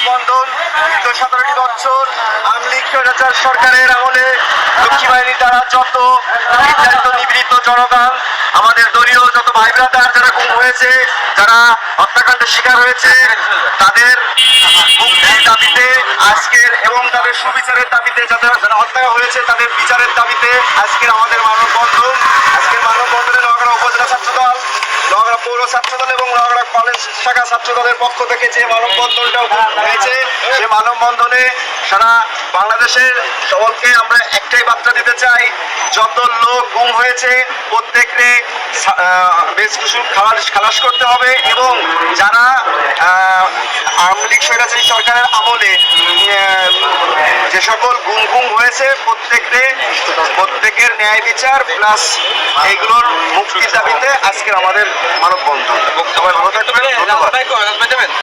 মানববন্ধন। 17টি বছর আওয়ামী লীগ স্বৈরাচার সরকারের আমলে রক্ষী বাহিনী দ্বারা যত নির্যাতিত নিপীড়িত জনগণ, আমাদের দলীয় যত ভাই ব্রাদার যারা গুম হয়েছে, যারা হত্যাকাণ্ডের শিকার হয়েছে, তাদের মুক্তির দাবিতে আজকের এবং তাদের সুবিচারের দাবিতে, যারা হত্যা হয়েছে তাদের বিচারের দাবিতে আজকের আমাদের মানববন্ধন। আজকের মানববন্ধনে নোয়াগাড়া উপজেলা ছাত্রদল, নোয়াগাড়া পৌর ছাত্রদল এবং নোয়াগাড়া কলেজ শাখা ছাত্রদলের পক্ষ থেকে যে মানববন্ধনটা হয়েছে, সে মানববন্ধনে সারা বাংলাদেশের সকলকে আমরা একটাই বার্তা দিতে চাই, যত লোক গুম হয়েছে প্রত্যেককে বেশ কিছু খালাস করতে হবে এবং যারা আওয়ামী লীগ স্বৈরাচারী সরকারের আমলে যে সকল গুম হয়েছে প্রত্যেকের ন্যায় বিচার প্লাস এইগুলোর মুক্তির দাবিতে আজকের আমাদের মানববন্ধন। সবাই ভালো থাকবেন, ধন্যবাদ।